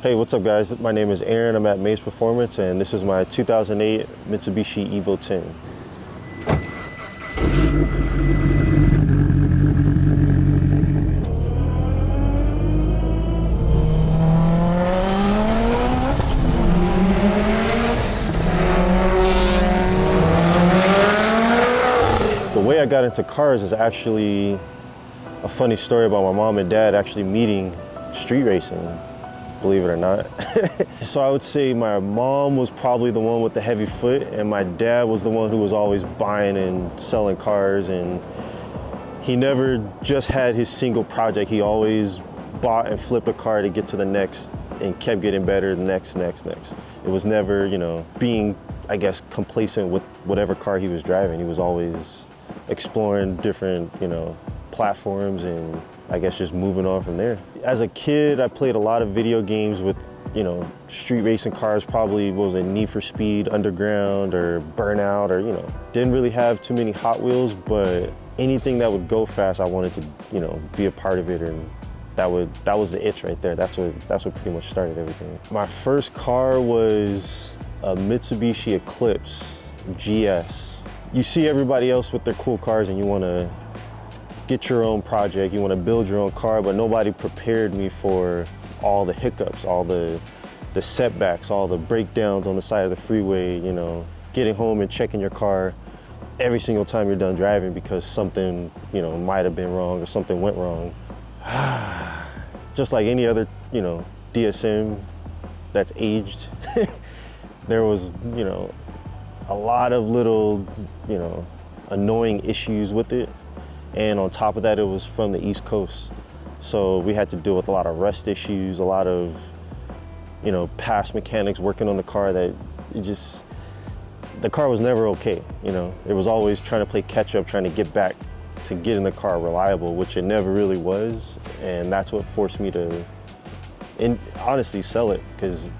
Hey, what's up guys? My name is Aaron, I'm at Maze Performance, and this is my 2008 Mitsubishi Evo 10. The way I got into cars is actually a funny story about my mom and dad actually meeting street racing. Believe it or not. So I would say my mom was probably the one with the heavy foot, and my dad was the one who was always buying and selling cars, and he never just had his single project. He always bought and flipped a car to get to the next and kept getting better, next. It was never, being, I guess, complacent with whatever car he was driving. He was always exploring different, platforms, and I guess just moving on from there. As a kid, I played a lot of video games with, street racing cars, probably, what was it, Need for Speed, Underground, or Burnout, or, didn't really have too many Hot Wheels, but anything that would go fast, I wanted to, be a part of it, and that was the itch right there. That's what pretty much started everything. My first car was a Mitsubishi Eclipse GS. You see everybody else with their cool cars and you want to get your own project, you want to build your own car, but nobody prepared me for all the hiccups, all the setbacks, all the breakdowns on the side of the freeway, getting home and checking your car every single time you're done driving because something, might have been wrong or something went wrong. Just like any other, DSM that's aged, there was, a lot of little, annoying issues with it. And on top of that, it was from the East Coast. So we had to deal with a lot of rust issues, a lot of, past mechanics working on the car that the car was never okay, It was always trying to play catch up, trying to get back to getting the car reliable, which it never really was. And that's what forced me to, honestly, sell it, because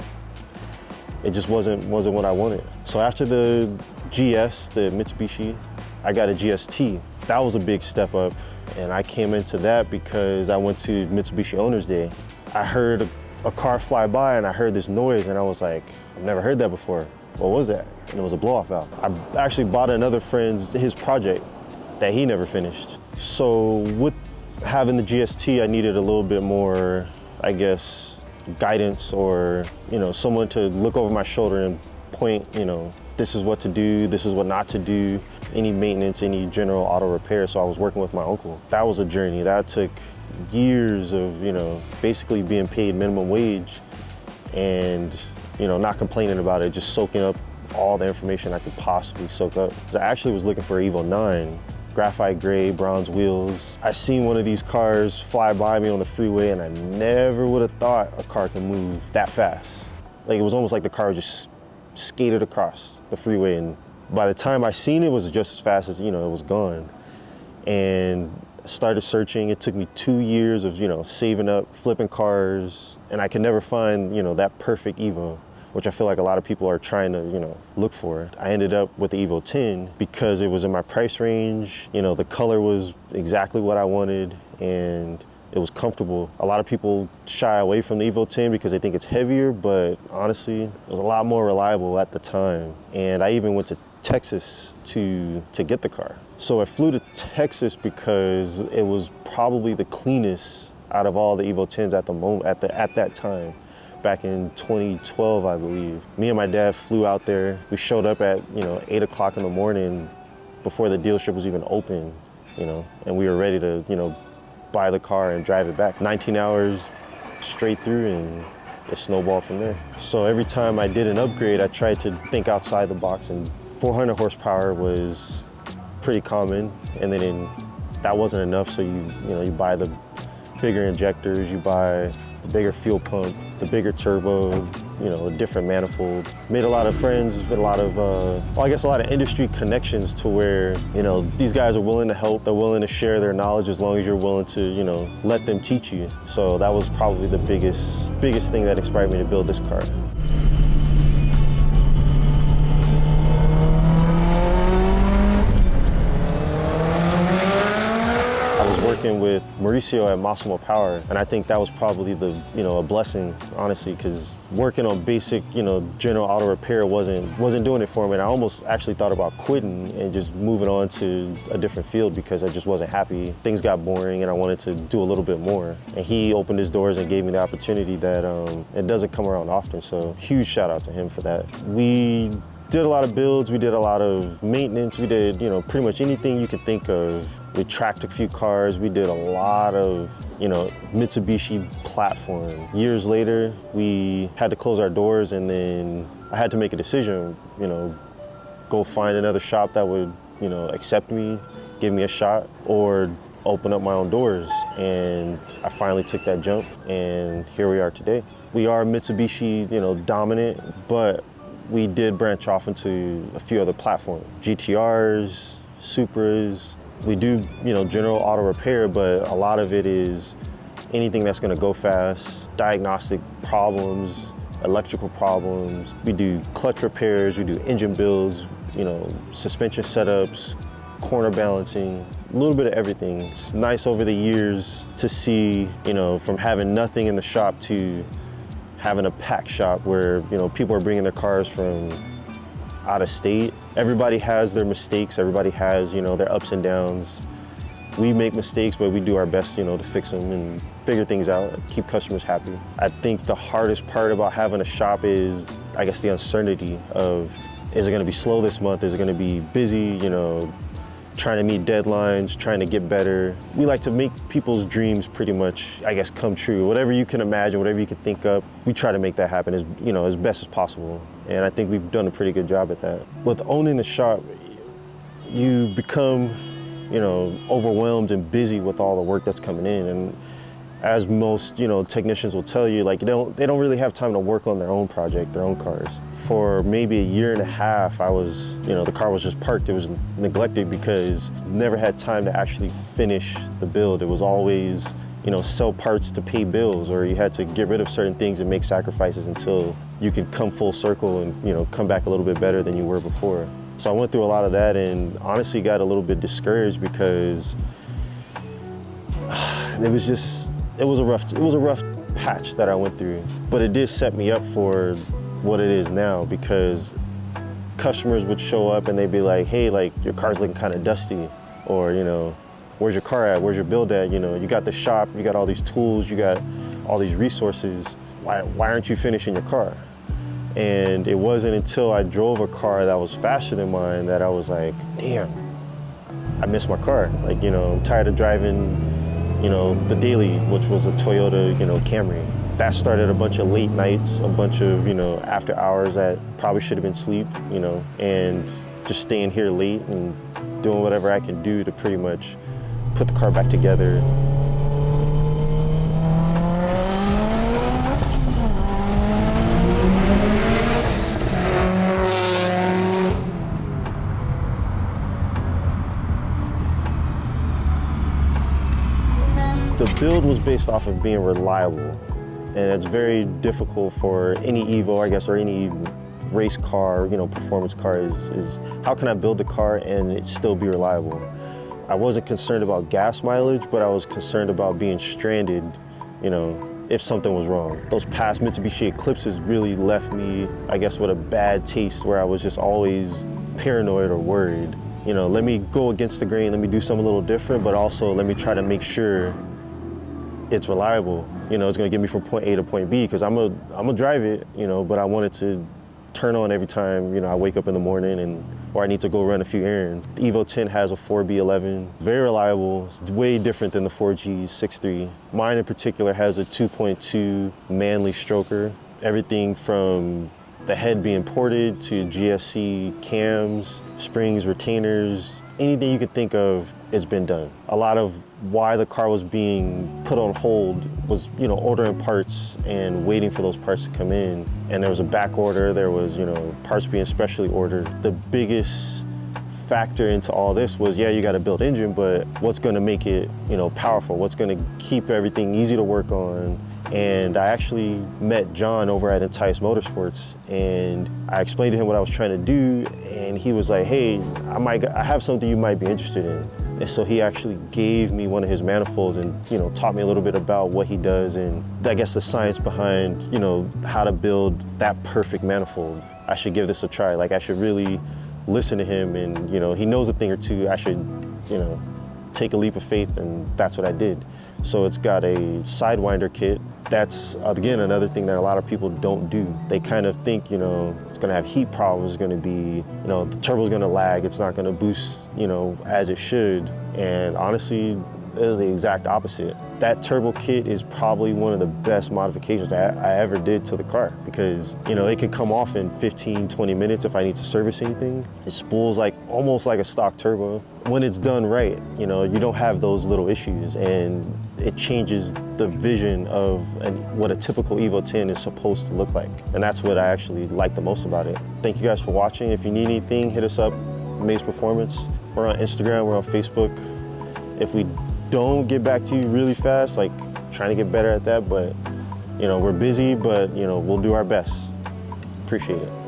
it just wasn't what I wanted. So after the GS, the Mitsubishi, I got a GST. That was a big step up, and I came into that because I went to Mitsubishi Owners Day. I heard a car fly by and I heard this noise, and I was like, I've never heard that before. What was that? And it was a blow-off valve. I actually bought another his project that he never finished. So with having the GST, I needed a little bit more, I guess, guidance, or someone to look over my shoulder and point, this is what to do, this is what not to do, any maintenance, any general auto repair. So I was working with my uncle. That was a journey. That took years of, basically being paid minimum wage and, not complaining about it, just soaking up all the information I could possibly soak up. I actually was looking for Evo 9, graphite gray, bronze wheels. I seen one of these cars fly by me on the freeway, and I never would have thought a car could move that fast. Like, it was almost like the car just skated across the freeway, and by the time I seen it, was just as fast as, it was gone. And started searching. It took me 2 years of, saving up, flipping cars, and I could never find, that perfect Evo, which I feel like a lot of people are trying to, look for. I ended up with the Evo 10 because it was in my price range. The color was exactly what I wanted, and it was comfortable. A lot of people shy away from the Evo 10 because they think it's heavier, but honestly, it was a lot more reliable at the time. And I even went to Texas to get the car. So I flew to Texas because it was probably the cleanest out of all the Evo 10s at the moment, at that time, back in 2012, I believe. Me and my dad flew out there. We showed up at 8 o'clock in the morning before the dealership was even open, and we were ready to buy the car and drive it back. 19 hours straight through, and it snowballed from there. So every time I did an upgrade, I tried to think outside the box, and 400 horsepower was pretty common, and then that wasn't enough, so you buy the bigger injectors, you buy the bigger fuel pump, the bigger turbo, a different manifold. Made a lot of friends, made a lot of, a lot of industry connections to where, these guys are willing to help, they're willing to share their knowledge as long as you're willing to, let them teach you. So that was probably the biggest thing that inspired me to build this car. working with Mauricio at Massimo Power, and I think that was probably a blessing, honestly, because working on basic, general auto repair wasn't doing it for me. And I almost actually thought about quitting and just moving on to a different field because I just wasn't happy. Things got boring and I wanted to do a little bit more. And he opened his doors and gave me the opportunity that it doesn't come around often. So huge shout out to him for that. We did a lot of builds, we did a lot of maintenance, we did, pretty much anything you could think of. We tracked a few cars, we did a lot of, Mitsubishi platform. Years later, we had to close our doors and then I had to make a decision, go find another shop that would, accept me, give me a shot, or open up my own doors. And I finally took that jump and here we are today. We are Mitsubishi, dominant, but we did branch off into a few other platforms, GTRs, Supras. We do, general auto repair, but a lot of it is anything that's gonna go fast, diagnostic problems, electrical problems. We do clutch repairs, we do engine builds, suspension setups, corner balancing, a little bit of everything. It's nice over the years to see, from having nothing in the shop to having a pack shop where, people are bringing their cars from out of state. Everybody has their mistakes. Everybody has, their ups and downs. We make mistakes, but we do our best, to fix them and figure things out, keep customers happy. I think the hardest part about having a shop is, I guess, the uncertainty of, is it gonna be slow this month? Is it gonna be busy, trying to meet deadlines, trying to get better. We like to make people's dreams pretty much, I guess, come true. Whatever you can imagine, whatever you can think of, we try to make that happen as, as best as possible. And I think we've done a pretty good job at that. With owning the shop, you become, overwhelmed and busy with all the work that's coming in. And as most, technicians will tell you, like, they don't really have time to work on their own project, their own cars. For maybe a year and a half, I was, the car was just parked. It was neglected because never had time to actually finish the build. It was always, sell parts to pay bills, or you had to get rid of certain things and make sacrifices until you could come full circle and, come back a little bit better than you were before. So I went through a lot of that and honestly got a little bit discouraged because it was a rough patch that I went through, but it did set me up for what it is now, because customers would show up and they'd be like, hey, like, your car's looking kind of dusty, or, where's your car at? Where's your build at? You got the shop, you got all these tools, you got all these resources. Why aren't you finishing your car? And it wasn't until I drove a car that was faster than mine that I was like, damn, I miss my car. Like, I'm tired of driving, the daily, which was a Toyota, Camry. That started a bunch of late nights, a bunch of, after hours that probably should have been sleep, and just staying here late and doing whatever I can do to pretty much put the car back together. The build was based off of being reliable, and it's very difficult for any Evo, I guess, or any race car, performance car is how can I build the car and it still be reliable? I wasn't concerned about gas mileage, but I was concerned about being stranded, if something was wrong. Those past Mitsubishi Eclipses really left me, I guess, with a bad taste where I was just always paranoid or worried. Let me go against the grain, let me do something a little different, but also let me try to make sure it's reliable. It's gonna get me from point A to point B, because I'm gonna drive it, but I want it to turn on every time, I wake up in the morning or I need to go run a few errands. The Evo 10 has a 4B11, very reliable. It's way different than the 4G 6.3. Mine in particular has a 2.2 manly stroker. Everything from the head being ported to GSC cams, springs, retainers, anything you could think of, it's been done. A lot of why the car was being put on hold was, ordering parts and waiting for those parts to come in. And there was a back order, there was, parts being specially ordered. The biggest factor into all this was, yeah, you got to build engine, but what's going to make it, powerful? What's going to keep everything easy to work on? And I actually met John over at Entice Motorsports, and I explained to him what I was trying to do, and he was like, hey, I have something you might be interested in. And so he actually gave me one of his manifolds and, you know, taught me a little bit about what he does and I guess the science behind, you know, how to build that perfect manifold. I should give this a try. Like, I should really listen to him and, you know, he knows a thing or two. I should, you know, take a leap of faith, and that's what I did. So it's got a Sidewinder kit. That's, again, another thing that a lot of people don't do. They kind of think, you know, it's gonna have heat problems, it's gonna be, you know, the turbo's gonna lag, it's not gonna boost, you know, as it should. And honestly, it is the exact opposite. That turbo kit is probably one of the best modifications I ever did to the car because, you know, it can come off in 15, 20 minutes if I need to service anything. It spools like almost like a stock turbo. When it's done right, you know, you don't have those little issues and it changes the vision of what a typical Evo 10 is supposed to look like. And that's what I actually like the most about it. Thank you guys for watching. If you need anything, hit us up, Maze Performance. We're on Instagram, we're on Facebook. If we don't get back to you really fast, like trying to get better at that, but you know, we're busy, but you know, we'll do our best. Appreciate it.